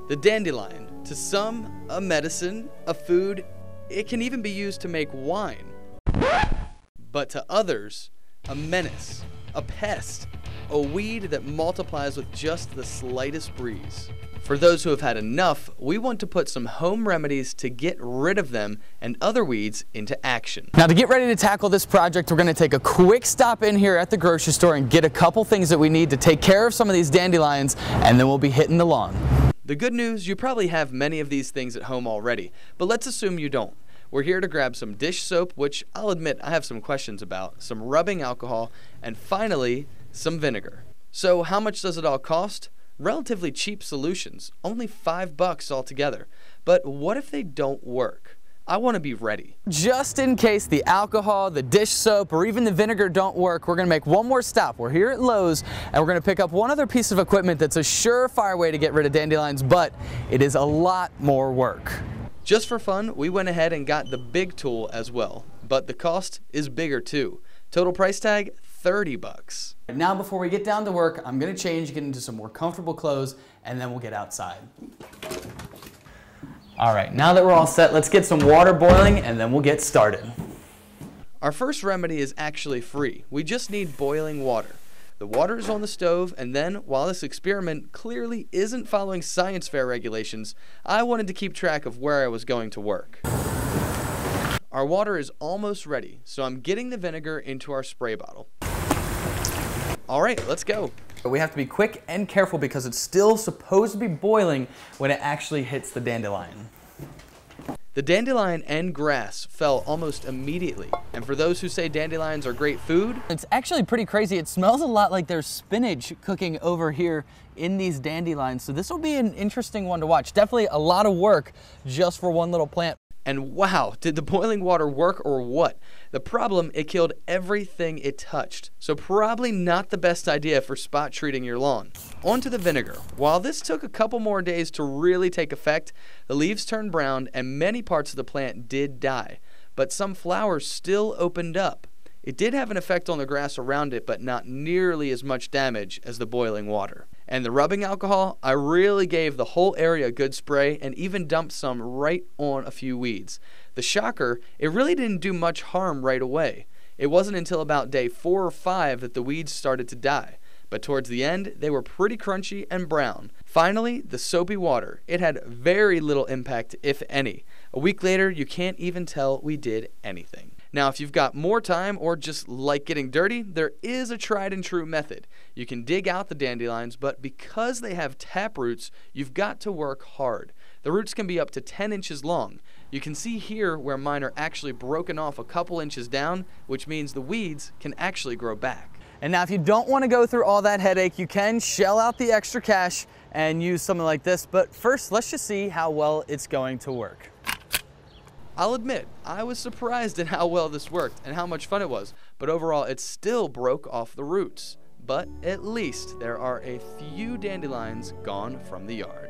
The dandelion, to some, a medicine, a food, it can even be used to make wine. But to others, a menace, a pest, a weed that multiplies with just the slightest breeze. For those who have had enough, we want to put some home remedies to get rid of them and other weeds into action. Now, to get ready to tackle this project, we're going to take a quick stop in here at the grocery store and get a couple things that we need to take care of some of these dandelions, and then we'll be hitting the lawn. The good news, you probably have many of these things at home already, but let's assume you don't. We're here to grab some dish soap, which I'll admit I have some questions about, some rubbing alcohol, and finally, some vinegar. So how much does it all cost? Relatively cheap solutions, only $5 altogether. But what if they don't work? I want to be ready. Just in case the alcohol, the dish soap, or even the vinegar don't work, we're going to make one more stop. We're here at Lowe's, and we're going to pick up one other piece of equipment that's a surefire way to get rid of dandelions, but it is a lot more work. Just for fun, we went ahead and got the big tool as well, but the cost is bigger too. Total price tag, $30. Now, before we get down to work, I'm going to change, get into some more comfortable clothes, and then we'll get outside. All right, now that we're all set, let's get some water boiling, and then we'll get started. Our first remedy is actually free. We just need boiling water. The water is on the stove, and then, while this experiment clearly isn't following science fair regulations, I wanted to keep track of where I was going to work. Our water is almost ready, so I'm getting the vinegar into our spray bottle. All right, let's go. We have to be quick and careful because it's still supposed to be boiling when it actually hits the dandelion. The dandelion and grass fell almost immediately, and for those who say dandelions are great food, it's actually pretty crazy. It smells a lot like there's spinach cooking over here in these dandelions, so this will be an interesting one to watch. Definitely a lot of work just for one little plant. And wow, did the boiling water work or what? The problem, it killed everything it touched, so probably not the best idea for spot treating your lawn. On to the vinegar. While this took a couple more days to really take effect, the leaves turned brown and many parts of the plant did die, but some flowers still opened up. It did have an effect on the grass around it, but not nearly as much damage as the boiling water. And the rubbing alcohol, I really gave the whole area a good spray and even dumped some right on a few weeds. The shocker, it really didn't do much harm right away. It wasn't until about day 4 or 5 that the weeds started to die. But towards the end, they were pretty crunchy and brown. Finally, the soapy water. It had very little impact, if any. A week later, you can't even tell we did anything. Now, if you've got more time or just like getting dirty, there is a tried and true method. You can dig out the dandelions, but because they have tap roots, you've got to work hard. The roots can be up to 10 inches long. You can see here where mine are actually broken off a couple inches down, which means the weeds can actually grow back. And now if you don't want to go through all that headache, you can shell out the extra cash and use something like this. But first, let's just see how well it's going to work. I'll admit, I was surprised at how well this worked and how much fun it was, but overall it still broke off the roots. But at least there are a few dandelions gone from the yard.